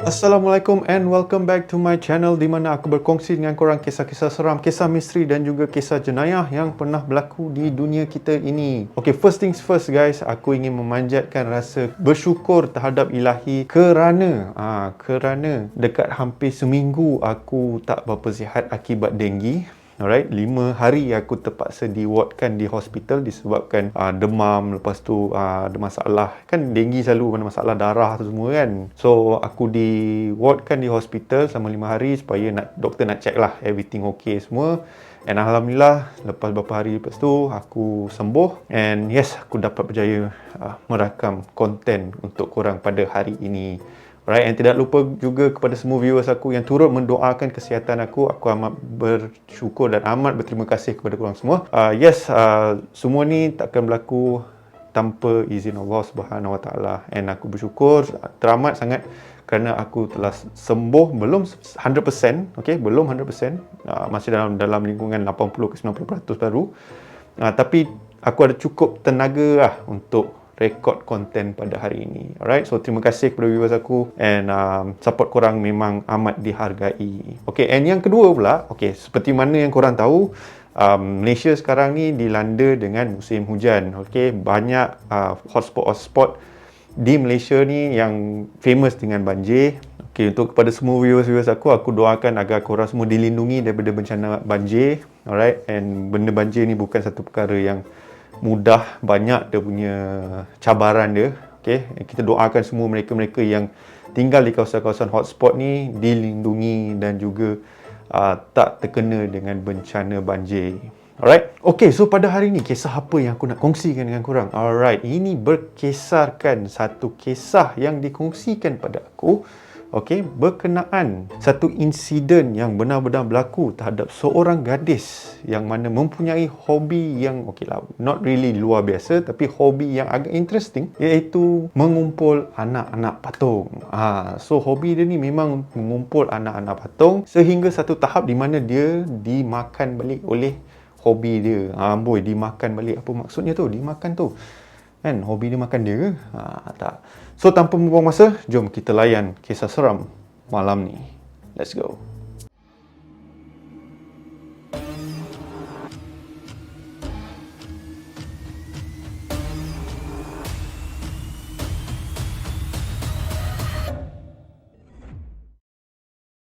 Assalamualaikum and welcome back to my channel di mana aku berkongsi dengan korang kisah-kisah seram, kisah misteri dan juga kisah jenayah yang pernah berlaku di dunia kita ini. Okay, first things first guys, aku ingin memanjatkan rasa bersyukur terhadap ilahi kerana dekat hampir seminggu aku tak berapa sihat akibat denggi. Alright, 5 hari aku terpaksa diwardkan di hospital disebabkan demam, lepas tu ada masalah. Kan denggi selalu ada masalah darah tu semua kan. So aku diwardkan di hospital selama 5 hari supaya doktor nak check lah everything okay semua. And Alhamdulillah lepas beberapa hari lepas tu aku sembuh. And yes, aku dapat berjaya merakam konten untuk korang pada hari ini. Alright, and tidak lupa juga kepada semua viewers aku yang turut mendoakan kesihatan aku. Aku amat bersyukur dan amat berterima kasih kepada korang semua. Semua ni takkan berlaku tanpa izin Allah Subhanahu Wa Taala. And aku bersyukur teramat sangat kerana aku telah sembuh, belum 100%, okay, belum 100%, masih dalam lingkungan 80 ke 90% baru. Tapi aku ada cukup tenaga lah untuk rekod konten pada hari ini. Alright, so terima kasih kepada viewers aku and support korang memang amat dihargai. Okay, and yang kedua pula, okay, seperti mana yang korang tahu, Malaysia sekarang ni dilanda dengan musim hujan. Okay, banyak hotspot di Malaysia ni yang famous dengan banjir. Okay, untuk kepada semua viewers aku doakan agar korang semua dilindungi daripada bencana banjir. Alright, and benda banjir ni bukan satu perkara yang mudah, banyak dia punya cabaran dia. Okay, kita doakan semua mereka-mereka yang tinggal di kawasan-kawasan hotspot ni dilindungi dan juga tak terkena dengan bencana banjir. Alright, okay, so pada hari ni kisah apa yang aku nak kongsikan dengan korang? Alright, ini berkisarkan satu kisah yang dikongsikan pada aku, okay, berkenaan satu insiden yang benar-benar berlaku terhadap seorang gadis yang mana mempunyai hobi yang okay lah, not really luar biasa, tapi hobi yang agak interesting, iaitu mengumpul anak-anak patung. So hobi dia ni memang mengumpul anak-anak patung sehingga satu tahap di mana dia dimakan balik oleh hobi dia. Dimakan balik, apa maksudnya tu? Dimakan tu kan, hobi dia makan dia ke? Tak. So tanpa membuang masa, jom kita layan kisah seram malam ni. Let's go.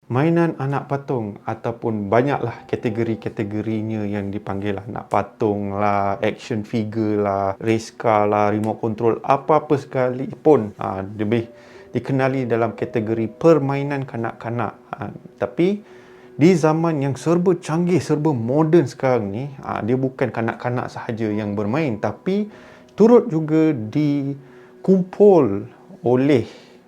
Mainan anak patung ataupun banyaklah kategori-kategorinya yang dipanggil anak patung lah, action figure lah, race car lah, remote control, apa-apa sekalipun lebih dikenali dalam kategori permainan kanak-kanak. Tapi di zaman yang serba canggih, serba moden sekarang ni, dia bukan kanak-kanak sahaja yang bermain, tapi turut juga dikumpul oleh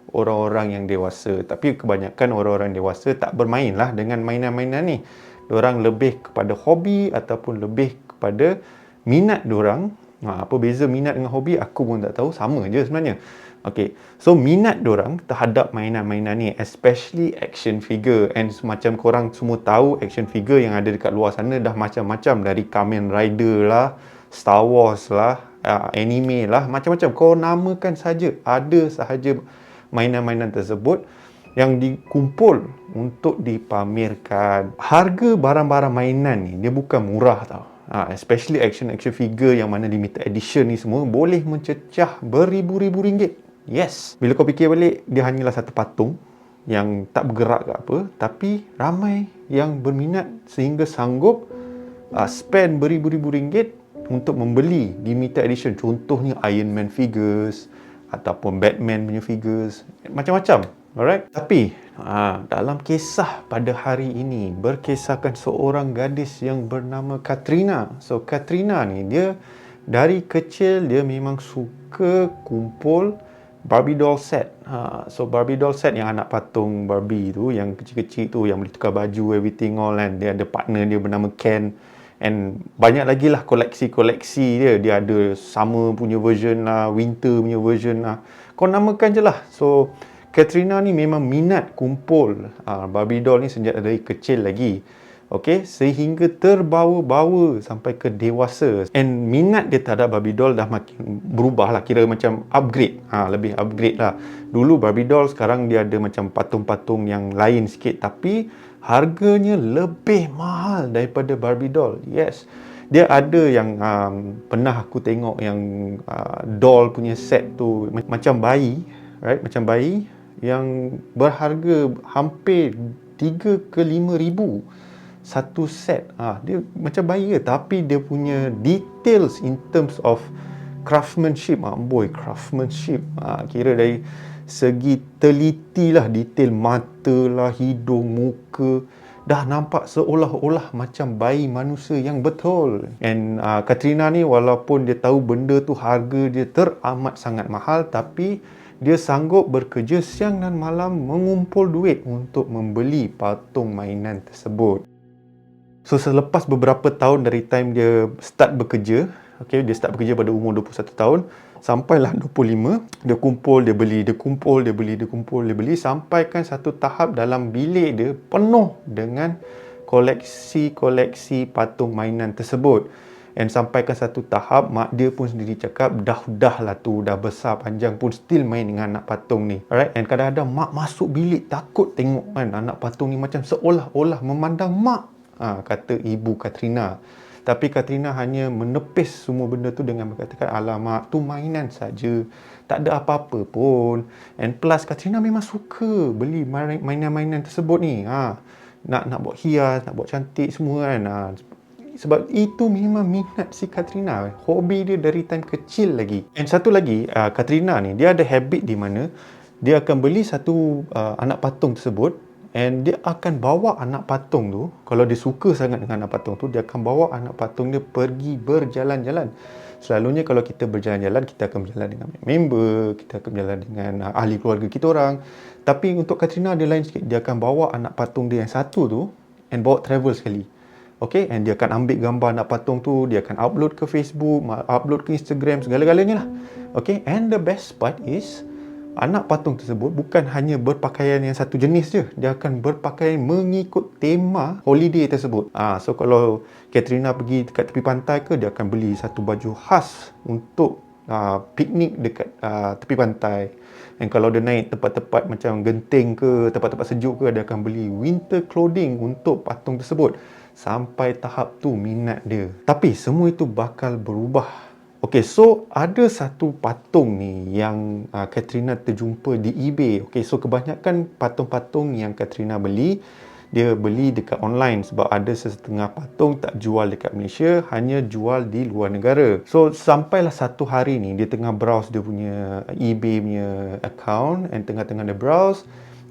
orang-orang yang dewasa. Tapi kebanyakan orang-orang dewasa tak bermain lah dengan mainan-mainan ni. Diorang lebih kepada hobi ataupun lebih kepada minat diorang. Apa beza minat dengan hobi? Aku pun tak tahu, sama je sebenarnya. Okay, so minat diorang terhadap mainan-mainan ni, especially action figure. And semacam korang semua tahu, action figure yang ada dekat luar sana dah macam-macam. Dari Kamen Rider lah, Star Wars lah, anime lah, macam-macam. Kau namakan saja, ada sahaja mainan-mainan tersebut yang dikumpul untuk dipamerkan. Harga barang-barang mainan ni dia bukan murah tau. Especially action figure yang mana limited edition ni semua boleh mencecah beribu-ribu ringgit. Yes, bila kau fikir balik, dia hanyalah satu patung yang tak bergerak ke apa, tapi ramai yang berminat sehingga sanggup spend beribu-ribu ringgit untuk membeli limited edition. Contohnya Iron Man figures ataupun Batman punya figures, macam-macam. Alright, tapi dalam kisah pada hari ini berkisahkan seorang gadis yang bernama Katrina. So Katrina ni dia dari kecil dia memang suka kumpul Barbie doll set. So Barbie doll set yang anak patung Barbie tu, yang kecil-kecil tu, yang boleh tukar baju, everything all kan. Dia ada partner dia bernama Ken. And banyak lagi lah koleksi-koleksi dia. Dia ada summer punya version lah, winter punya version lah. Kau namakan je lah. So Katrina ni memang minat kumpul Barbie doll ni sejak dari kecil lagi. Okay, sehingga terbawa-bawa sampai ke dewasa. And minat dia terhadap Barbie doll dah makin berubah lah, kira macam upgrade. Lebih upgrade lah. Dulu Barbie doll, sekarang dia ada macam patung-patung yang lain sikit, tapi harganya lebih mahal daripada Barbie doll. Yes. Dia ada yang pernah aku tengok yang doll punya set tu macam bayi, right? Macam bayi yang berharga hampir 3 ke 5 ribu satu set. Dia macam bayi ke, tapi dia punya details in terms of craftsmanship, craftsmanship, kira dari segi teliti lah, detail mata lah, hidung, muka, dah nampak seolah-olah macam bayi manusia yang betul. And Katrina ni, walaupun dia tahu benda tu harga dia teramat sangat mahal, tapi dia sanggup bekerja siang dan malam mengumpul duit untuk membeli patung mainan tersebut. So selepas beberapa tahun dari time dia start bekerja, okay, dia start bekerja pada umur 21 tahun, sampailah 25, dia kumpul, dia beli, dia kumpul, dia beli, dia kumpul, dia beli, sampaikan satu tahap dalam bilik dia penuh dengan koleksi-koleksi patung mainan tersebut. And sampaikan satu tahap, mak dia pun sendiri cakap, dah lah tu, dah besar panjang pun still main dengan anak patung ni. Alright, and kadang-kadang mak masuk bilik takut tengok kan anak patung ni, macam seolah-olah memandang mak, kata ibu Katrina. Tapi Katrina hanya menepis semua benda tu dengan berkatakan, alamak, tu mainan saja, tak ada apa-apa pun. And plus Katrina memang suka beli mainan-mainan tersebut ni. Nak buat hias, nak buat cantik semua kan. Sebab itu memang minat si Katrina, hobi dia dari time kecil lagi. And satu lagi, Katrina ni dia ada habit di mana dia akan beli satu anak patung tersebut, and dia akan bawa anak patung tu, kalau dia suka sangat dengan anak patung tu, dia akan bawa anak patung dia pergi berjalan-jalan. Selalunya kalau kita berjalan-jalan, kita akan berjalan dengan member, kita akan berjalan dengan ahli keluarga kita orang. Tapi untuk Katrina dia lain sikit, dia akan bawa anak patung dia yang satu tu and bawa travel sekali. Okay, and dia akan ambil gambar anak patung tu, dia akan upload ke Facebook, upload ke Instagram, segala-galanya lah. Okay, and the best part is, anak patung tersebut bukan hanya berpakaian yang satu jenis je, dia akan berpakaian mengikut tema holiday tersebut. So kalau Katrina pergi dekat tepi pantai ke, dia akan beli satu baju khas untuk piknik dekat tepi pantai. Dan kalau dia naik tempat-tempat macam Genting ke, tempat-tempat sejuk ke, dia akan beli winter clothing untuk patung tersebut. Sampai tahap tu minat dia. Tapi semua itu bakal berubah. Okay, so ada satu patung ni yang Katrina terjumpa di eBay. Okay, so kebanyakan patung-patung yang Katrina beli, dia beli dekat online sebab ada setengah patung tak jual dekat Malaysia, hanya jual di luar negara. So sampailah satu hari ni, dia tengah browse dia punya eBay punya account, and tengah-tengah dia browse,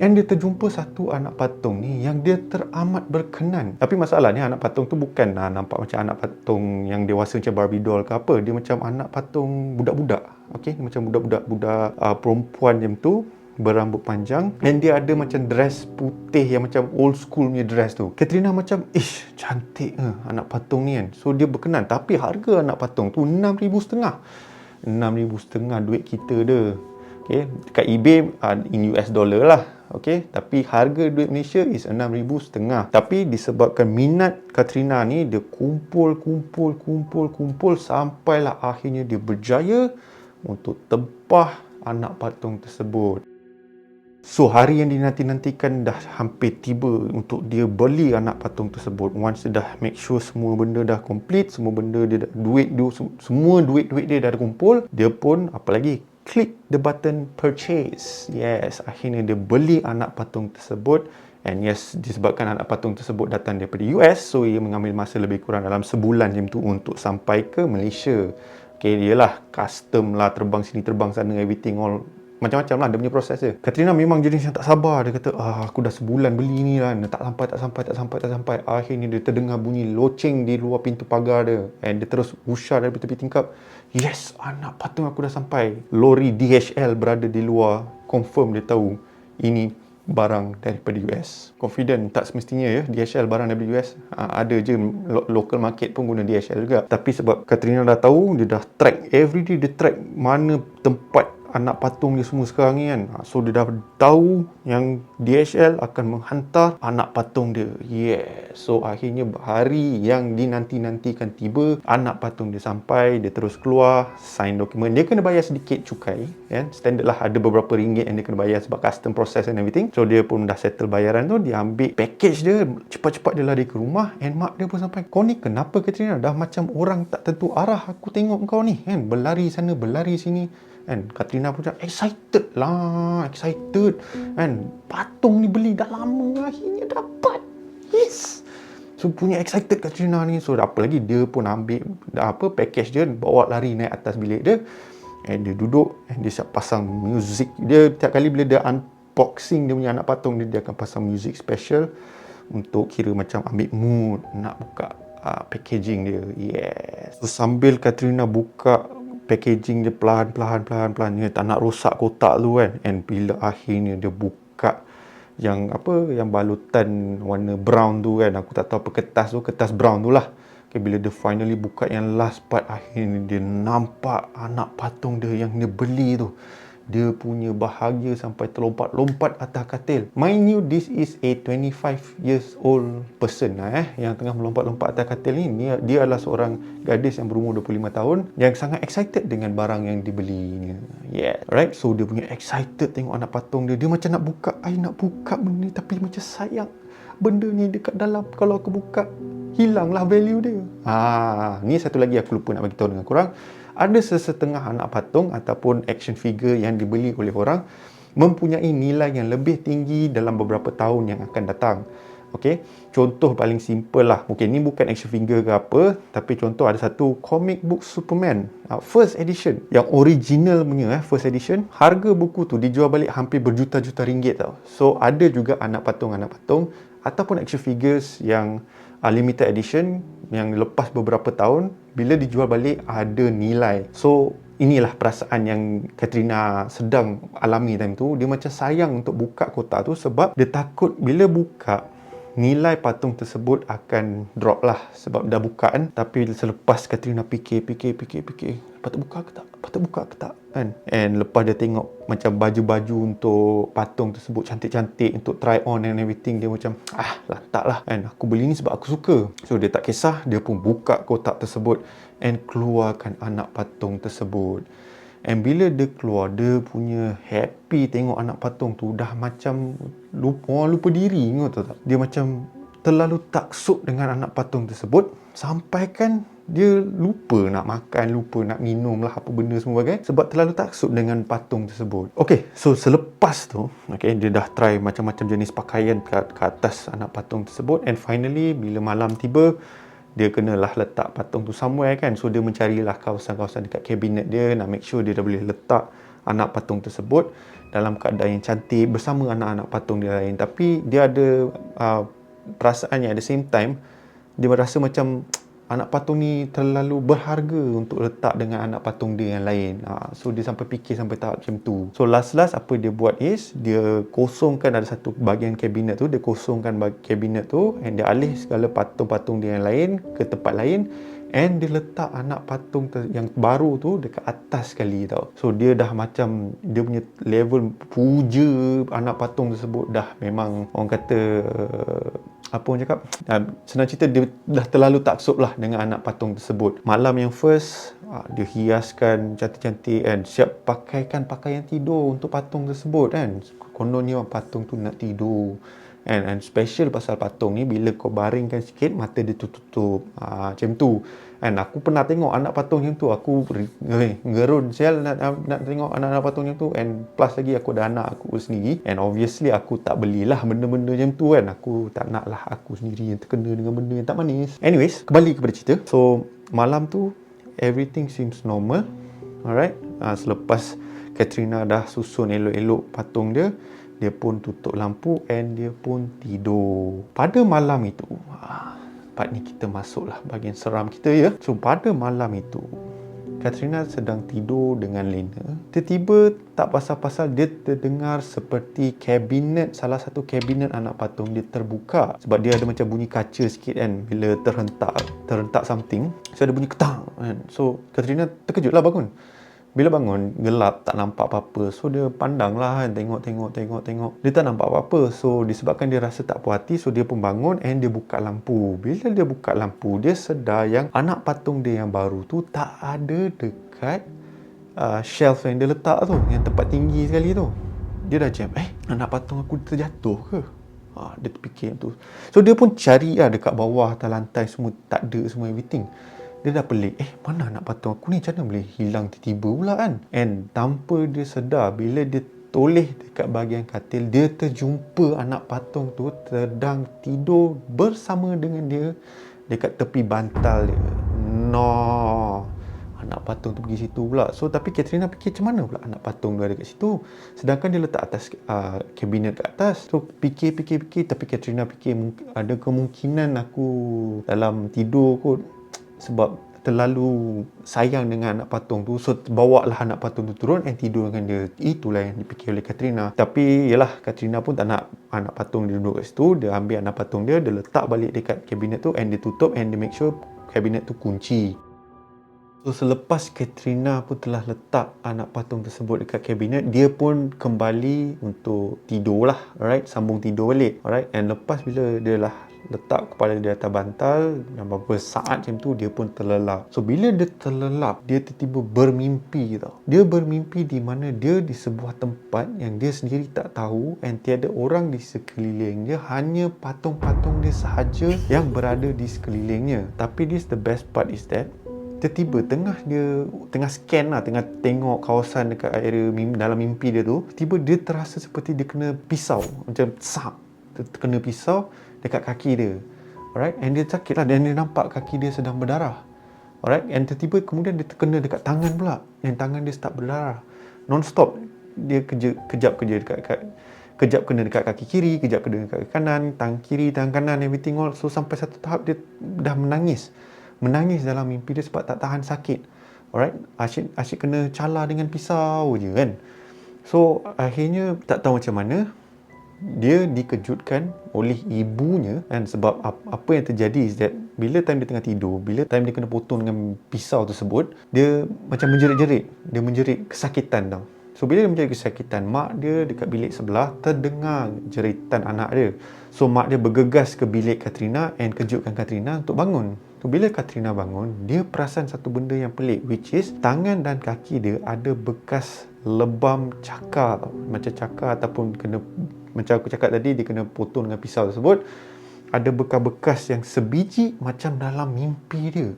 and dia terjumpa satu anak patung ni yang dia teramat berkenan. Tapi masalahnya anak patung tu bukan nampak macam anak patung yang dewasa macam Barbie doll ke apa. Dia macam anak patung budak-budak. Okay, macam budak-budak perempuan macam tu, berambut panjang, dan dia ada macam dress putih yang macam old school punya dress tu. Katrina macam, cantik anak patung ni kan. So dia berkenan. Tapi harga anak patung tu RM6,500. RM6,500 duit kita dia. Okay, dekat eBay in US dollar lah. Okay, tapi harga duit Malaysia is RM6,500. Tapi disebabkan minat Katrina ni, dia kumpul sampailah akhirnya dia berjaya untuk tempah anak patung tersebut. So hari yang dinanti-nantikan dah hampir tiba untuk dia beli anak patung tersebut. Once dia dah make sure semua benda dah complete, semua benda dia dah, semua duit dia dah kumpul, dia pun apalagi klik the button purchase. Yes, akhirnya dia beli anak patung tersebut. And yes, disebabkan anak patung tersebut datang daripada US, so ia mengambil masa lebih kurang dalam sebulan macam tu untuk sampai ke Malaysia. Okay, dia lah custom lah, terbang sini terbang sana, everything all macam-macam lah dia punya proses dia. Katrina memang jenis yang tak sabar. Dia kata, aku dah sebulan beli ni lah, tak sampai. Akhirnya dia terdengar bunyi loceng di luar pintu pagar dia, and dia terus ushar dari tepi tingkap. Yes, anak patung aku dah sampai. Lori DHL berada di luar. Confirm dia tahu ini barang daripada US. Confident, tak semestinya ya DHL barang daripada US. Ada je local market pun guna DHL juga. Tapi sebab Katrina dah tahu, dia dah track everyday, dia track mana tempat anak patung dia semua sekarang ni kan. So dia dah tahu yang DHL akan menghantar anak patung dia. Yes. So akhirnya hari yang dinanti-nantikan tiba, anak patung dia sampai, dia terus keluar, sign dokumen. Dia kena bayar sedikit cukai kan. Standard lah, ada beberapa ringgit yang dia kena bayar sebab custom process and everything. So dia pun dah settle bayaran tu, dia ambil package dia, cepat-cepat dia lari ke rumah, and mak dia pun sampai, kau ni kenapa Katrina? Dah macam orang tak tentu arah aku tengok kau ni kan, berlari sana berlari sini kan. Katrina pun cakap excited kan, patung ni beli dah lama akhirnya dapat. Yes. So punya excited Katrina ni. So apa lagi, dia pun ambil package dia, bawa lari naik atas bilik dia, and dia duduk and dia siap pasang music. Dia tiap kali bila dia unboxing dia punya anak patung dia akan pasang music special untuk kira macam ambil mood nak buka packaging dia. Yes. So sambil Katrina buka packaging dia pelan-pelan, dia tak nak rosak kotak tu kan. And bila akhirnya dia buka yang balutan warna brown tu kan, aku tak tahu apa kertas brown tu lah. Okay, bila dia finally buka yang last part, akhirnya dia nampak anak patung dia yang dia beli tu. Dia punya bahagia sampai terlompat-lompat atas katil. Mind you, this is a 25 years old person yang tengah melompat-lompat atas katil ni. Dia adalah seorang gadis yang berumur 25 tahun yang sangat excited dengan barang yang dibelinya. Yeah. Alright, so dia punya excited tengok anak patung dia. Dia macam nak buka benda ni, tapi macam sayang benda ni dekat dalam. Kalau aku buka, hilanglah value dia. Ni satu lagi aku lupa nak bagi tahu dengan korang. Ada sesetengah anak patung ataupun action figure yang dibeli oleh orang mempunyai nilai yang lebih tinggi dalam beberapa tahun yang akan datang. Okey, contoh paling simple lah. Mungkin ni bukan action figure ke apa, tapi contoh ada satu comic book Superman first edition, yang original punya first edition. Harga buku tu dijual balik hampir berjuta-juta ringgit tau. So ada juga anak patung ataupun action figures yang limited edition yang lepas beberapa tahun, bila dijual balik ada nilai. So inilah perasaan yang Katrina sedang alami time tu. Dia macam sayang untuk buka kotak tu sebab dia takut bila buka, nilai patung tersebut akan drop lah sebab dah buka kan. Tapi selepas Katrina fikir, patut buka ke tak kan. And lepas dia tengok macam baju-baju untuk patung tersebut cantik-cantik untuk try on and everything, dia macam lantak lah kan, aku beli ni sebab aku suka. So dia tak kisah, dia pun buka kotak tersebut and keluarkan anak patung tersebut. And bila dia keluar, dia punya happy tengok anak patung tu, dah macam lupa diri, tahu tak? Dia macam terlalu taksub dengan anak patung tersebut sampai kan dia lupa nak makan, lupa nak minum lah apa benda semua bagai sebab terlalu taksub dengan patung tersebut. Okay, so selepas tu dia dah try macam-macam jenis pakaian ke atas anak patung tersebut, and finally bila malam tiba, dia kenalah letak patung tu somewhere kan. So dia mencarilah kawasan-kawasan dekat kabinet dia, nak make sure dia dah boleh letak anak patung tersebut dalam keadaan yang cantik bersama anak-anak patung dia lain. Tapi dia ada perasaannya, at the same time dia merasa macam anak patung ni terlalu berharga untuk letak dengan anak patung dia yang lain. So dia sampai fikir sampai tahap macam tu. So last apa dia buat is, dia kosongkan ada satu bahagian kabinet tu, dia kosongkan kabinet tu, and dia alih segala patung-patung dia yang lain ke tempat lain, and dia letak anak patung yang baru tu dekat atas sekali tau. So dia dah macam, dia punya level puja anak patung tersebut dah memang orang kata apa orang cakap, senang cerita dia dah terlalu taksub lah dengan anak patung tersebut. Malam yang first, dia hiaskan cantik-cantik kan, siap pakaikan pakaian tidur untuk patung tersebut kan. Kononnya patung tu nak tidur. And special pasal patung ni, bila kau baringkan sikit, mata dia tutup. Macam tu. And aku pernah tengok anak patung yang tu, aku gerun sial nak tengok anak-anak patung yang tu. And plus lagi aku ada anak aku sendiri, and obviously aku tak belilah benda-benda macam tu kan. Aku tak nak lah aku sendiri yang terkena dengan benda yang tak manis. Anyways, kembali kepada cerita. So malam tu everything seems normal. Alright, selepas Katrina dah susun elok-elok patung dia, dia pun tutup lampu and dia pun tidur. Pada malam itu, part ni kita masuklah bahagian seram kita ya. So pada malam itu, Katrina sedang tidur dengan lena. Tiba-tiba tak pasal-pasal dia terdengar seperti kabinet, salah satu kabinet anak patung dia terbuka. Sebab dia ada macam bunyi kaca sikit kan, bila terhentak something. So ada bunyi ketang kan. So Katrina terkejutlah bangun. Bila bangun, gelap, tak nampak apa-apa. So, dia pandang lah kan. Tengok. Dia tak nampak apa-apa. So, disebabkan dia rasa tak puas hati, so dia pun bangun and dia buka lampu. Bila dia buka lampu, dia sedar yang anak patung dia yang baru tu tak ada dekat shelf yang dia letak tu, yang tempat tinggi sekali tu. Dia dah jam, anak patung aku terjatuh ke? Dia terfikir tu. So, dia pun cari lah dekat bawah, atas lantai semua, tak ada semua everything. Dia dah pelik, mana anak patung aku ni, macam mana boleh hilang tiba-tiba pula kan? And tanpa dia sedar, bila dia toleh dekat bahagian katil, dia terjumpa anak patung tu sedang tidur bersama dengan dia dekat tepi bantal dia. No, anak patung tu pergi situ pula. So, tapi Katrina fikir, macam mana pula anak patung tu ada kat situ? Sedangkan dia letak atas kabinet kat atas. So, fikir. Tapi Katrina fikir, ada kemungkinan aku dalam tidur kot, sebab terlalu sayang dengan anak patung tu. So, bawa lah anak patung tu turun and tidur dengan dia. Itulah yang dipikir oleh Katrina. Tapi, yalah, Katrina pun tak nak anak patung dia duduk kat situ. Dia ambil anak patung dia letak balik dekat kabinet tu and dia tutup and dia make sure kabinet tu kunci. So, selepas Katrina pun telah letak anak patung tersebut dekat kabinet, dia pun kembali untuk tidur lah, alright, sambung tidur balik, alright. And lepas bila dia lah letak kepala dia atas bantal, dan beberapa saat macam tu, dia pun terlelap. So, bila dia terlelap, dia tiba-tiba bermimpi tau. Dia bermimpi di mana dia di sebuah tempat yang dia sendiri tak tahu and tiada orang di sekeliling dia, hanya patung-patung dia sahaja yang berada di sekelilingnya. Tapi this the best part is that tiba-tiba tengah scan lah, tengah tengok kawasan dekat area dalam mimpi dia tu, tiba dia terasa seperti dia kena pisau, macam kena pisau dekat kaki dia, alright, and dia sakit lah, dan dia nampak kaki dia sedang berdarah, alright, and tiba-tiba kemudian dia terkena dekat tangan pula, dan tangan dia start berdarah non-stop. Dia kejap kena dekat kaki kiri, kejap kena dekat kaki kanan, tangan kiri, tangan kanan, everything all. So, sampai satu tahap dia dah menangis dalam mimpi dia sebab tak tahan sakit. Alright, asyik kena cala dengan pisau je kan. So, akhirnya tak tahu macam mana, dia dikejutkan oleh ibunya kan, sebab apa yang terjadi is that bila time dia tengah tidur, bila time dia kena potong dengan pisau tersebut, dia macam menjerit kesakitan tau. So, bila dia menjerit kesakitan, mak dia dekat bilik sebelah terdengar jeritan anak dia. So, mak dia bergegas ke bilik Katrina and kejutkan Katrina untuk bangun. So, bila Katrina bangun, dia perasan satu benda yang pelik, which is tangan dan kaki dia ada bekas lebam cakar tau. Macam cakar ataupun macam aku cakap tadi, dia kena potong dengan pisau tersebut. Ada bekas-bekas yang sebiji macam dalam mimpi dia.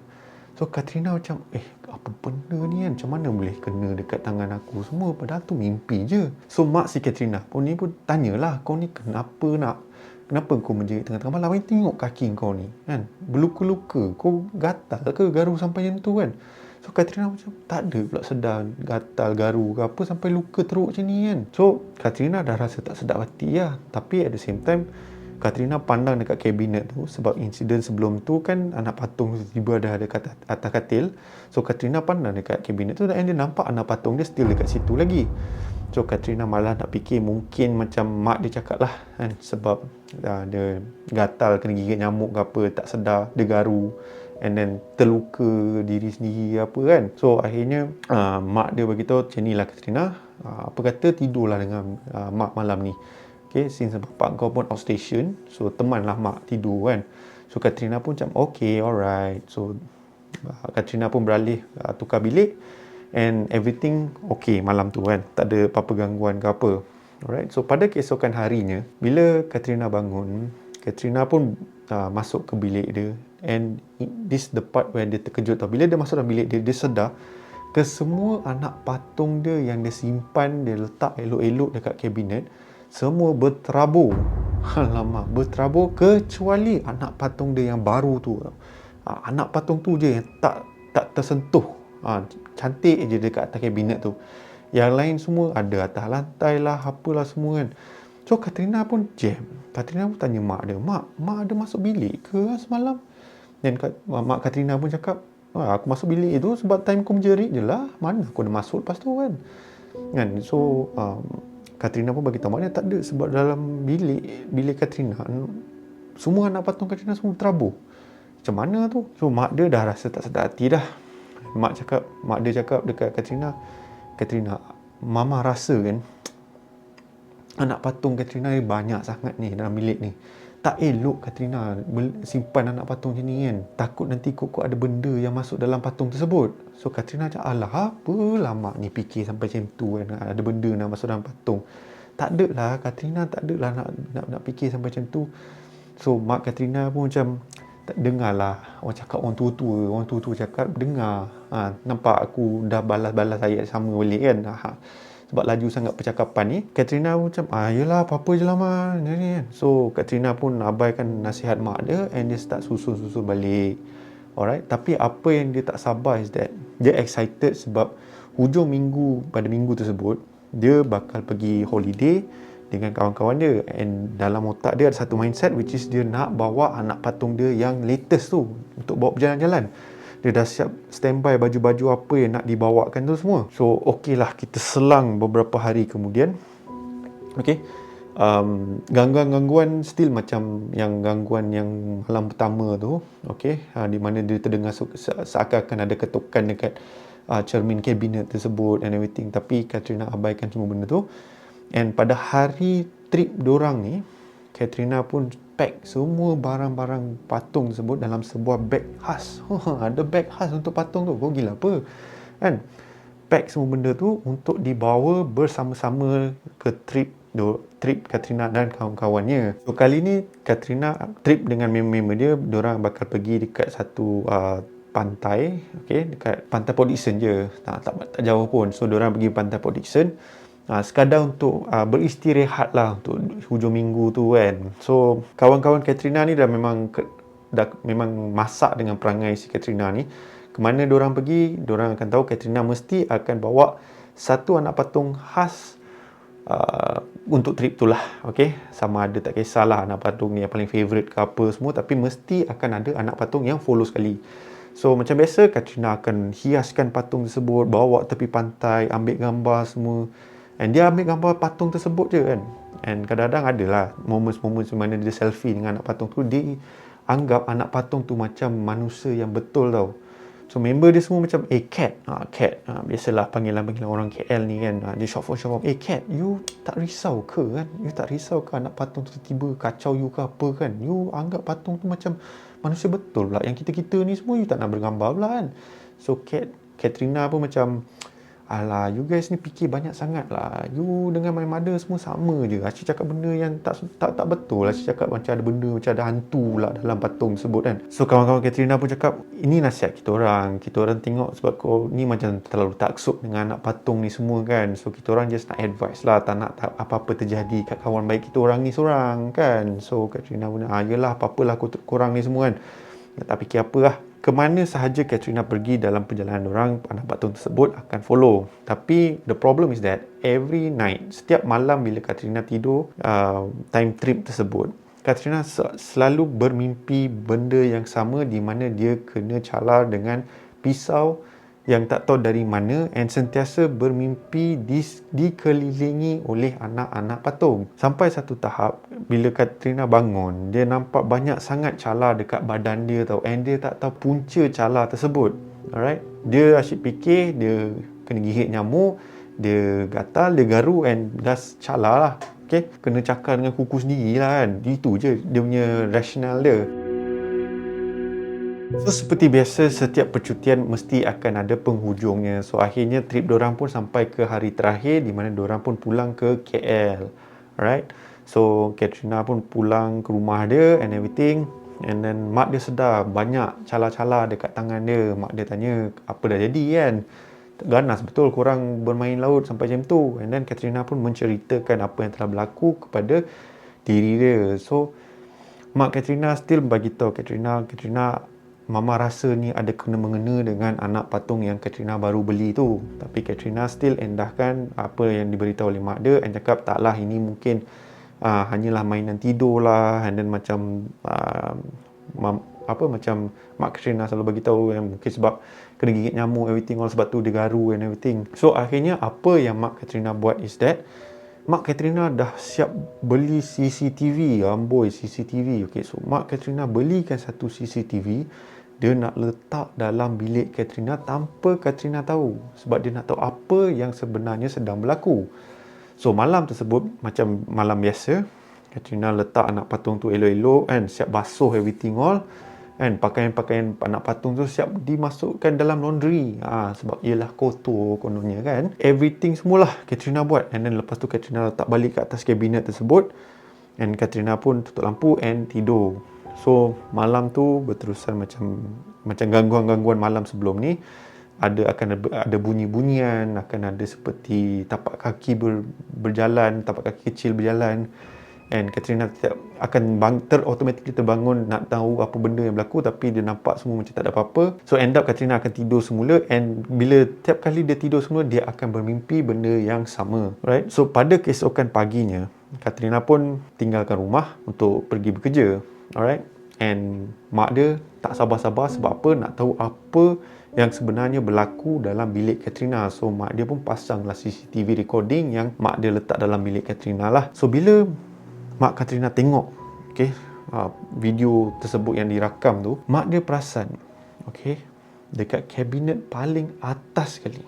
So, Katrina macam, apa benda ni kan? Macam mana boleh kena dekat tangan aku semua? Padahal tu mimpi je. So, mak si Katrina pun tanyalah, kau ni kenapa kau menjerit tengah-tengah malam? Mari tengok kaki kau ni kan, berluka-luka, kau gatal ke garu sampai macam tu kan? So, Katrina macam tak ada pula sedar gatal, garu ke apa sampai luka teruk macam ni kan. So, Katrina dah rasa tak sedap hati lah. Tapi at the same time, Katrina pandang dekat kabinet tu, sebab insiden sebelum tu kan anak patung tiba-tiba dah ada kat atas katil. So, Katrina pandang dekat kabinet tu dan dia nampak anak patung dia still dekat situ lagi. So, Katrina malah nak fikir mungkin macam mak dia cakap lah kan, sebab dia gatal, kena gigit nyamuk ke apa, tak sedar, dia garu and then terluka diri sendiri apa kan. So, akhirnya mak dia beritahu macam ni lah, Katrina, apa kata tidurlah dengan mak malam ni. Okay, since bapak kau pun outstation, so temanlah mak tidur kan. So, Katrina pun macam okay, alright. So, Katrina pun beralih tukar bilik and everything okay malam tu kan, tak ada apa-apa gangguan ke apa. Alright, so pada keesokan harinya, bila Katrina bangun, Katrina pun masuk ke bilik dia, and this the part where dia terkejut tau. Bila dia masuk dalam bilik dia, dia sedar kesemua anak patung dia yang dia simpan, dia letak elok-elok dekat kabinet, semua berterabur. Alamak, berterabur kecuali anak patung dia yang baru tu. Anak patung tu je yang tak tersentuh. Cantik je dekat atas kabinet tu. Yang lain semua ada atas lantai lah, apalah semua kan. So, Katrina pun jam. Katrina pun tanya mak dia, Mak ada masuk bilik ke semalam? Dan mak Katrina pun cakap, aku masuk bilik itu sebab time kau menjerit je lah. Mana aku dah masuk lepas tu kan. So, Katrina pun bagi tahu mak dia tak ada, sebab dalam bilik Katrina, semua anak patung Katrina semua terabur. Macam mana tu? So, mak dia dah rasa tak sedar hati dah. Mak dia cakap dekat Katrina, Katrina, Mama rasa kan anak patung Katrina ni banyak sangat ni dalam bilik ni. Tak elok Katrina simpan anak patung macam ni kan. Takut nanti kok ada benda yang masuk dalam patung tersebut. So Katrina cakap, alah apa lama ni fikir sampai macam tu kan. Ada benda nak masuk dalam patung. Tak ada lah Katrina, tak ada lah nak fikir sampai macam tu. So mak Katrina pun macam tak dengar lah orang cakap, orang tua-tua cakap, dengar. Nampak aku dah balas-balas ayat sama balik kan. Sebab laju sangat percakapan ni, Katrina pun macam, yelah apa-apa je lah mak ni kan. So Katrina pun abaikan nasihat mak dia and dia start susul balik. Alright, tapi apa yang dia tak sabar is that dia excited sebab hujung minggu, pada minggu tersebut dia bakal pergi holiday dengan kawan-kawan dia, and dalam otak dia ada satu mindset which is dia nak bawa anak patung dia yang latest tu untuk bawa berjalan-jalan. Dia dah siap standby baju-baju apa yang nak dibawakan tu semua. So okey lah, kita selang beberapa hari kemudian. Okay, gangguan-gangguan still macam yang gangguan yang malam pertama tu. Okay, di mana dia terdengar seakan-akan ada ketukan dekat cermin kabinet tersebut and everything. Tapi Katrina abaikan semua benda tu. And pada hari trip dorang ni, Katrina pun pack semua barang-barang patung tersebut dalam sebuah beg khas. Ada beg khas untuk patung tu. Kau gila apa? Kan? Pack semua benda tu untuk dibawa bersama-sama ke trip Katrina dan kawan-kawannya. So kali ni Katrina trip dengan member-member dia. Diorang bakal pergi dekat satu pantai, okay, dekat pantai Port Dickson je. Tak jauh pun. So diorang pergi pantai Port Dickson. Sekadar untuk beristirahat lah untuk hujung minggu tu kan. So kawan-kawan Katrina ni dah memang masak dengan perangai si Katrina ni. Kemana diorang pergi, diorang akan tahu Katrina mesti akan bawa satu anak patung khas untuk trip tu lah. Okay? Sama ada tak kisahlah anak patung ni yang paling favourite ke apa semua, tapi mesti akan ada anak patung yang follow sekali. So macam biasa, Katrina akan hiaskan patung tersebut, bawa tepi pantai, ambil gambar semua. And dia ambil gambar patung tersebut je kan. And kadang-kadang adalah moments-moments di mana dia selfie dengan anak patung tu, dia anggap anak patung tu macam manusia yang betul tau. So member dia semua macam, Cat, Cat, biasalah panggilan-panggilan orang KL ni kan. Dia short form, Cat, you tak risau ke kan? You tak risau ke anak patung tu tiba-tiba kacau you ke apa kan? You anggap patung tu macam manusia betul pula. Yang kita-kita ni semua you tak nak bergambar pula kan? So Katrina pun macam, alah, you guys ni fikir banyak sangat lah. You dengan my mother semua sama je. Asyik cakap benda yang tak betul. Asyik cakap macam ada benda, macam ada hantu lah dalam patung tersebut kan. So kawan-kawan Katrina pun cakap, ini nasihat kita orang. Kita orang tengok sebab kau ni macam terlalu taksub dengan anak patung ni semua kan. So kita orang just nak advice lah. Tak nak apa-apa terjadi kat kawan baik kita orang ni seorang kan. So Katrina pun, yelah apa-apalah korang ni semua kan. Tak fikir apa lah. Kemana sahaja Katrina pergi dalam perjalanan orang, anak patung tersebut akan follow. Tapi the problem is that every night, setiap malam bila Katrina tidur time trip tersebut, Katrina selalu bermimpi benda yang sama, di mana dia kena calar dengan pisau yang tak tahu dari mana, and sentiasa bermimpi dikelilingi oleh anak-anak patung. Sampai satu tahap bila Katrina bangun, dia nampak banyak sangat calar dekat badan dia tau, and dia tak tahu punca calar tersebut. Alright, dia asyik fikir dia kena gigit nyamuk, dia gatal, dia garu, and dah calar lah. Okay, kena cakar dengan kuku sendiri lah kan. Itu je dia punya rasional dia. So seperti biasa, setiap percutian mesti akan ada penghujungnya. So akhirnya trip diorang pun sampai ke hari terakhir, di mana diorang pun pulang ke KL. Alright, so Katrina pun pulang ke rumah dia and everything. And then mak dia sedar banyak cala-cala dekat tangan dia. Mak dia tanya, apa dah jadi kan? Ganas betul korang bermain laut sampai macam tu. And then Katrina pun menceritakan apa yang telah berlaku kepada diri dia. So mak Katrina still bagi tahu Katrina, Mama rasa ni ada kena-mengena dengan anak patung yang Katrina baru beli tu. Tapi Katrina still endahkan apa yang diberitahu oleh mak dia, and cakap taklah, ini mungkin hanyalah mainan tidur lah. And then macam macam mak Katrina selalu bagi tahu yang mungkin sebab kena gigit nyamuk everything all, sebab tu dia garu and everything. So akhirnya apa yang mak Katrina buat is that mak Katrina dah siap beli CCTV, amboi CCTV. Okay, so mak Katrina belikan satu CCTV dia nak letak dalam bilik Katrina tanpa Katrina tahu, sebab dia nak tahu apa yang sebenarnya sedang berlaku. So malam tersebut macam malam biasa, Katrina letak anak patung tu elok-elok kan, siap basuh everything all kan, pakaian-pakaian anak patung tu siap dimasukkan dalam laundry, sebab ialah kotor kononnya kan. Everything semualah Katrina buat, and then lepas tu Katrina letak balik ke atas kabinet tersebut, and Katrina pun tutup lampu and tidur. So malam tu berterusan macam gangguan-gangguan malam sebelum ni. Akan ada bunyi-bunyian, akan ada seperti tapak kaki berjalan, tapak kaki kecil berjalan, and Katrina akan automatically terbangun nak tahu apa benda yang berlaku, tapi dia nampak semua macam tak ada apa-apa. So end up Katrina akan tidur semula, and bila tiap kali dia tidur semula, dia akan bermimpi benda yang sama, right? So pada keesokan paginya, Katrina pun tinggalkan rumah untuk pergi bekerja, alright? And mak dia tak sabar-sabar, sebab apa? Nak tahu apa yang sebenarnya berlaku dalam bilik Katrina. So mak dia pun pasanglah CCTV recording yang mak dia letak dalam bilik Katrina lah. So bila mak Katrina tengok video tersebut yang dirakam tu, mak dia perasan, dekat kabinet paling atas sekali,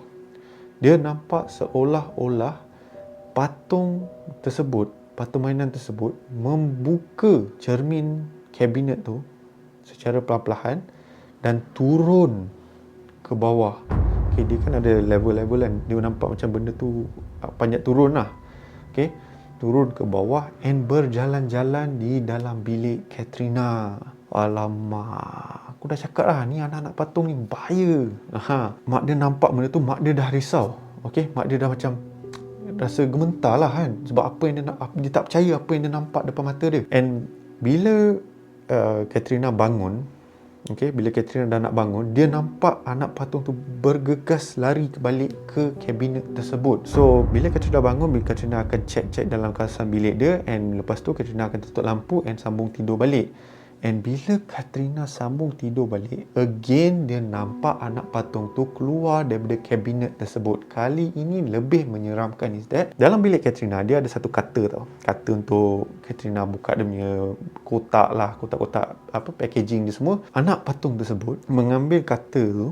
dia nampak seolah-olah patung mainan tersebut membuka cermin kabinet tu secara perlahan-lahan dan turun ke bawah. Dia kan ada level-level kan, dia nampak macam benda tu panjat turun lah. Turun ke bawah and berjalan-jalan di dalam bilik Katrina. Alamak, aku dah cakap lah, ni anak-anak patung ni bahaya. Mak dia nampak benda tu, mak dia dah risau. Mak dia dah macam rasa gementar lah kan, sebab apa yang dia tak percaya apa yang dia nampak depan mata dia. And bila Katrina bangun, bila Katrina dah nak bangun, dia nampak anak patung tu bergegas lari balik ke kabinet tersebut. So bila Katrina bangun, Katrina akan check dalam kawasan bilik dia, and lepas tu Katrina akan tutup lampu and sambung tidur balik. And bila Katrina sambung tidur balik, again dia nampak anak patung tu keluar daripada kabinet tersebut. Kali ini lebih menyeramkan is that, dalam bilik Katrina dia ada satu cutter tau. Cutter untuk Katrina buka dia punya kotak-kotak packaging dia semua. Anak patung tersebut mengambil cutter tu,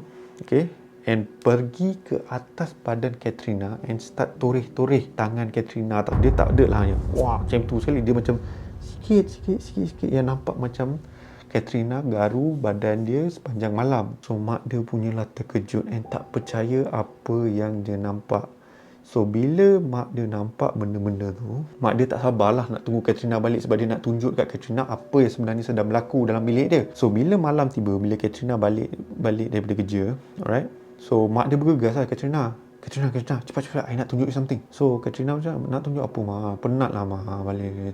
and pergi ke atas badan Katrina and start toreh-toreh tangan Katrina tau. Dia tak ada lah macam tu sekali, dia macam sikit yang nampak macam Katrina garu badan dia sepanjang malam. So mak dia punyalah terkejut and tak percaya apa yang dia nampak. So bila mak dia nampak benda-benda tu, mak dia tak sabarlah nak tunggu Katrina balik, sebab dia nak tunjuk kat Katrina apa yang sebenarnya sedang berlaku dalam bilik dia. So bila malam tiba, bila Katrina balik daripada kerja, alright, so mak dia bergegas lah, Katrina, cepat, I nak tunjuk you something. So Katrina macam, nak tunjuk apa ma? Penat lah ma balik.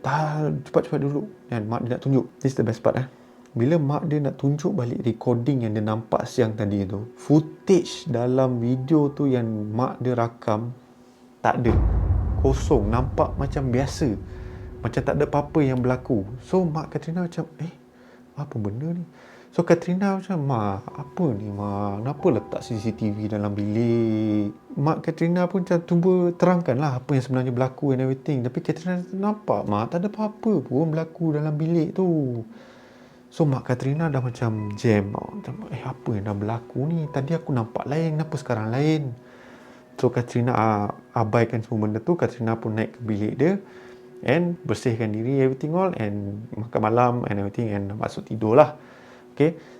Cepat dulu. Dan mak dia nak tunjuk. This is the best part Bila mak dia nak tunjuk balik recording yang dia nampak siang tadi tu, footage dalam video tu yang mak dia rakam tak ada. Kosong, nampak macam biasa. Macam tak ada apa-apa yang berlaku. So mak Katrina macam, apa benda ni? So Katrina macam, apa ni kenapa letak CCTV dalam bilik? Mak Katrina pun macam cuba terangkan lah apa yang sebenarnya berlaku and everything. Tapi Katrina nampak tak ada apa-apa pun berlaku dalam bilik tu. So mak Katrina dah macam jam, apa yang dah berlaku ni? Tadi aku nampak lain, kenapa sekarang lain? So Katrina abaikan semua benda tu. Katrina pun naik ke bilik dia and bersihkan diri everything all, and makan malam and everything, and masuk tidur lah.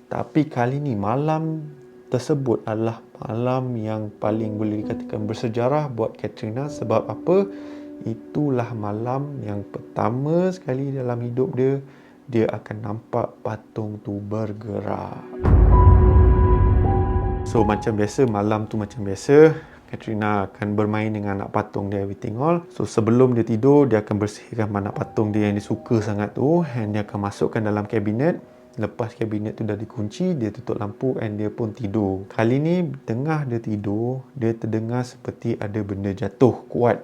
Tapi kali ni malam tersebut adalah malam yang paling boleh dikatakan bersejarah buat Katrina. Sebab apa? Itulah malam yang pertama sekali dalam hidup dia akan nampak patung tu bergerak. So macam biasa, malam tu macam biasa, Katrina akan bermain dengan anak patung dia everything all. So sebelum dia tidur, dia akan bersihkan anak patung dia yang dia suka sangat tu, and dia akan masukkan dalam kabinet. Lepas kabinet tu dah dikunci, dia tutup lampu and dia pun tidur. Kali ni tengah dia tidur, dia terdengar seperti ada benda jatuh kuat.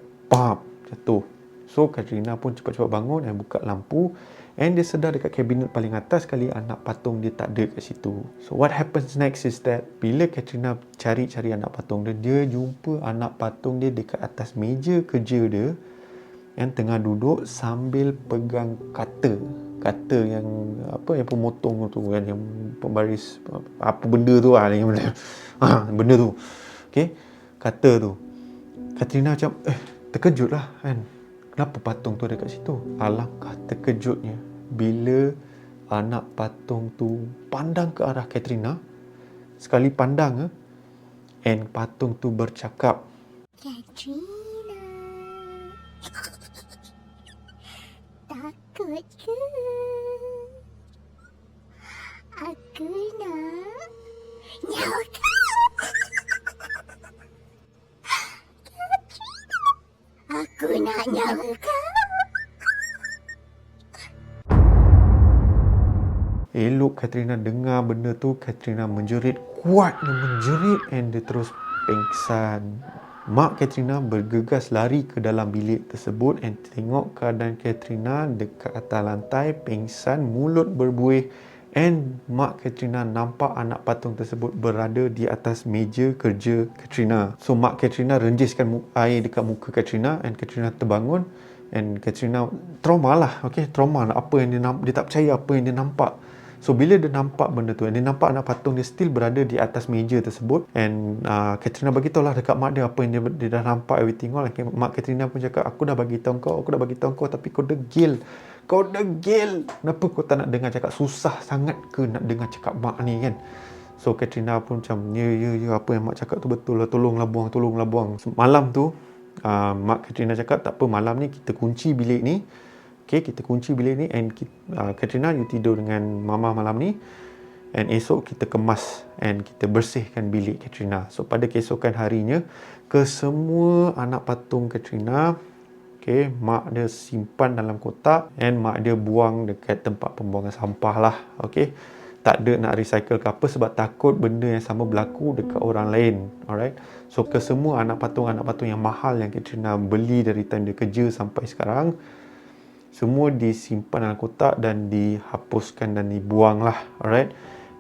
Jatuh. So Katrina pun cepat-cepat bangun dan buka lampu, and dia sedar dekat kabinet paling atas sekali anak patung dia tak ada kat situ. So what happens next is that, bila Katrina cari-cari anak patung dia jumpa anak patung dia dekat atas meja kerja dia yang tengah duduk sambil pegang cutter kata yang apa yang pemotong tu kan, yang pembaris apa benda tu lah, yang benda, benda tu. Okey, kata tu. Katrina macam terkejut lah kan. Kenapa patung tu ada kat situ? Alangkah terkejutnya bila anak patung tu pandang ke arah Katrina. Sekali pandang and patung tu bercakap, Katrina, takut ke? Aku nak nyawa kau. Katrina, aku nak nyawa kau. Elok Katrina dengar benda tu, Katrina menjerit, kuatnya menjerit, and dia terus pengsan. Mak Katrina bergegas lari ke dalam bilik tersebut and tengok keadaan Katrina dekat atas lantai, pengsan, mulut berbuih, and Mak Katrina nampak anak patung tersebut berada di atas meja kerja Katrina. So Mak Katrina renjiskan air dekat muka Katrina and Katrina terbangun and Katrina trauma lah, trauma lah apa yang dia tak percaya apa yang dia nampak. So bila dia nampak benda tu, dia nampak anak patung dia still berada di atas meja tersebut, and Katrina bagi tahu lah dekat mak dia apa yang dia dah nampak, everything all. Mak Katrina pun cakap, aku dah bagi tahu kau tapi kau degil. Kenapa kau tak nak dengar cakap? Susah sangat ke nak dengar cakap mak ni kan? So Katrina pun macam, ya apa yang mak cakap tu betul lah, tolonglah buang. So, malam tu Mak Katrina cakap, tak apa, malam ni kita kunci bilik ni. Kita kunci bilik ni and Katrina, you tidur dengan mama malam ni, and esok kita kemas and kita bersihkan bilik Katrina. So pada keesokan harinya, kesemua anak patung Katrina, mak dia simpan dalam kotak and mak dia buang dekat tempat pembuangan sampah lah. Tak ada nak recycle ke apa sebab takut benda yang sama berlaku dekat orang lain. Alright. So kesemua anak patung yang mahal yang Katrina beli dari time dia kerja sampai sekarang, semua disimpan dalam kotak dan dihapuskan dan dibuang lah. Alright.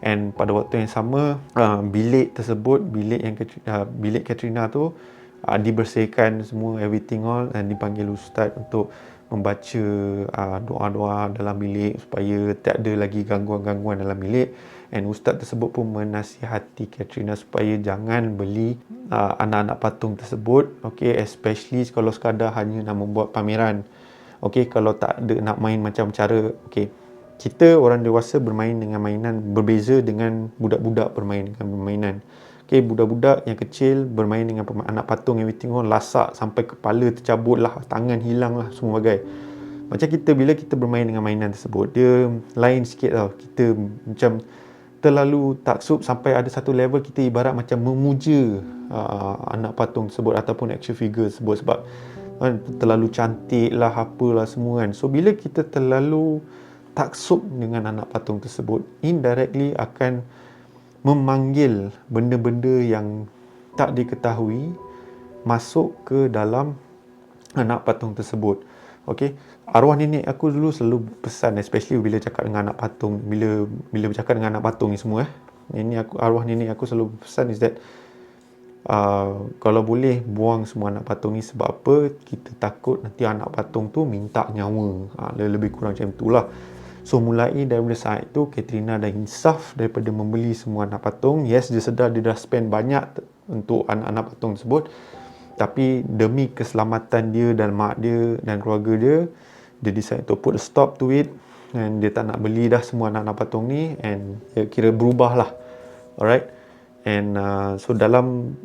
And pada waktu yang sama, bilik tersebut, bilik Katrina tu dibersihkan semua, everything all, dan dipanggil ustaz untuk membaca doa-doa dalam bilik supaya tak ada lagi gangguan-gangguan dalam bilik. And ustaz tersebut pun menasihati Katrina supaya jangan beli anak-anak patung tersebut, especially kalau sekadar hanya nak membuat pameran. Kalau tak ada nak main macam cara, kita orang dewasa bermain dengan mainan berbeza dengan budak-budak bermain dengan permainan. Budak-budak yang kecil bermain dengan anak patung yang tengok lasak sampai kepala tercabut lah, tangan hilang lah, semua bagai. Macam kita, bila kita bermain dengan mainan tersebut, dia lain sikit tau. Kita macam terlalu taksub sampai ada satu level kita ibarat macam memuja anak patung tersebut ataupun action figure tersebut sebab terlalu cantik lah, apalah semua kan. So bila kita terlalu taksub dengan anak patung tersebut, indirectly akan memanggil benda-benda yang tak diketahui masuk ke dalam anak patung tersebut. Arwah nenek aku dulu selalu pesan, especially bila cakap dengan anak patung, bila bercakap dengan anak patung ni semua, arwah nenek aku selalu pesan is that kalau boleh buang semua anak patung ni. Sebab apa? Kita takut nanti anak patung tu minta nyawa. Lebih kurang macam itulah. So mulai daripada saat itu, Katrina dah insaf daripada membeli semua anak patung. Yes, dia sedar dia dah spend banyak untuk anak-anak patung tersebut, tapi demi keselamatan dia dan mak dia dan keluarga dia, dia decide to put a stop to it, and dia tak nak beli dah semua anak-anak patung ni, and dia kira berubah lah. Alright. And so dalam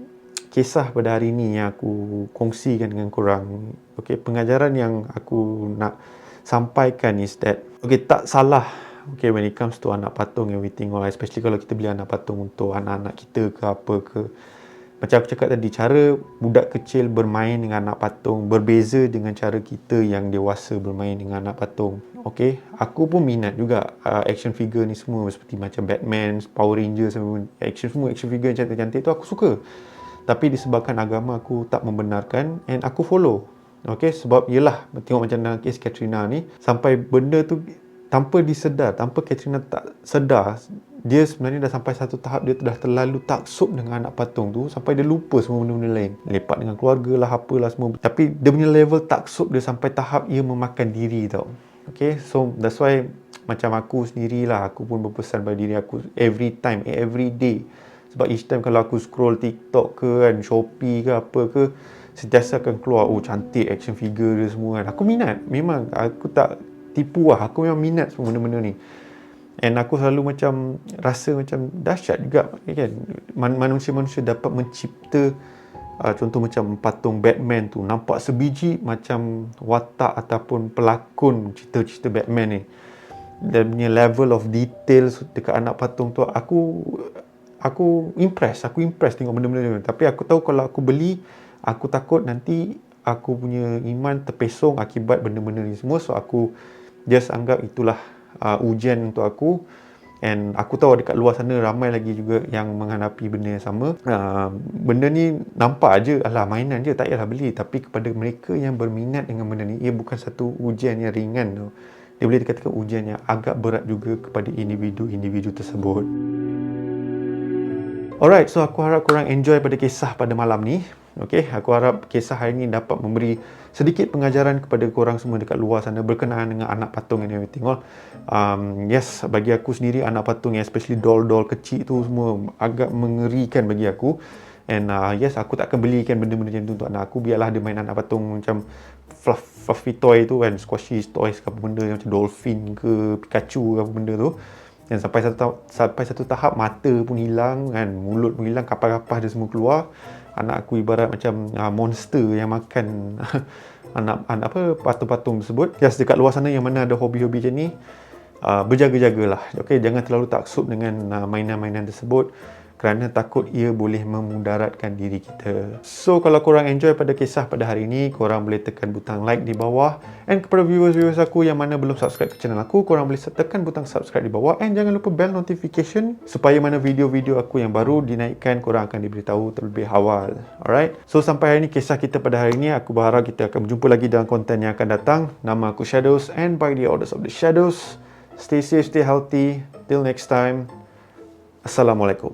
kisah pada hari ni yang aku kongsikan dengan korang, pengajaran yang aku nak sampaikan is that tak salah when it comes to anak patung everything all, especially kalau kita beli anak patung untuk anak-anak kita ke apa ke. Macam aku cakap tadi, cara budak kecil bermain dengan anak patung berbeza dengan cara kita yang dewasa bermain dengan anak patung. Aku pun minat juga action figure ni semua, seperti macam Batman, Power Rangers, action figure yang cantik-cantik tu aku suka. Tapi disebabkan agama aku tak membenarkan, and aku follow. Sebab yelah, tengok macam dalam kes Katrina ni, sampai benda tu tanpa disedar, tanpa Katrina tak sedar, dia sebenarnya dah sampai satu tahap dia dah terlalu taksub dengan anak patung tu sampai dia lupa semua benda-benda lain, lepak dengan keluarga lah, apalah semua. Tapi dia punya level taksub dia sampai tahap ia memakan diri tau. So that's why macam aku sendirilah, aku pun berpesan pada diri aku every time, every day. Sebab each time kalau aku scroll TikTok ke kan, Shopee ke apa ke, sentiasa akan keluar, oh cantik action figure dia semua kan. Aku minat, memang aku tak tipu lah, aku memang minat semua benda-benda ni. And aku selalu macam rasa macam dahsyat juga kan, manusia-manusia dapat mencipta contoh macam patung Batman tu nampak sebiji macam watak ataupun pelakon cerita-cerita Batman ni. Dan punya level of details dekat anak patung tu, aku impress tengok benda-benda ni. Tapi aku tahu kalau aku beli, aku takut nanti aku punya iman terpesong akibat benda-benda ni semua. So aku just anggap itulah ujian untuk aku. And aku tahu dekat luar sana ramai lagi juga yang menghadapi benda yang sama. Benda ni nampak je, alah mainan je, tak payahlah beli. Tapi kepada mereka yang berminat dengan benda ni, ia bukan satu ujian yang ringan tu. Dia boleh dikatakan ujian yang agak berat juga kepada individu-individu tersebut. Alright, so aku harap korang enjoy pada kisah pada malam ni. Okay, aku harap kisah hari ni dapat memberi sedikit pengajaran kepada korang semua dekat luar sana berkenaan dengan anak patung and everything all. Yes, bagi aku sendiri anak patung, especially doll-doll kecil tu semua agak mengerikan bagi aku. And yes, aku tak akan belikan benda-benda macam tu untuk anak aku. Biarlah dia main anak patung macam fluffy toy tu kan, squishy toys ke apa benda macam dolphin ke Pikachu ke apa benda tu. Dan sampai satu tahap mata pun hilang kan, mulut pun hilang, kapas-kapas dia semua keluar. Anak aku ibarat macam monster yang makan anak patung-patung tersebut. Yes, dekat luar sana yang mana ada hobi-hobi macam ni, berjaga-jagalah. Okay, jangan terlalu taksub dengan mainan-mainan tersebut kerana takut ia boleh memudaratkan diri kita. So, kalau korang enjoy pada kisah pada hari ini, korang boleh tekan butang like di bawah. And kepada viewers-viewers aku yang mana belum subscribe ke channel aku, korang boleh tekan butang subscribe di bawah. And jangan lupa bell notification supaya mana video-video aku yang baru dinaikkan, korang akan diberitahu terlebih awal. Alright? So, sampai hari ini kisah kita pada hari ini. Aku berharap kita akan berjumpa lagi dalam konten yang akan datang. Nama aku Shadows, and by the orders of the Shadows, stay safe, stay healthy. Till next time. Assalamualaikum.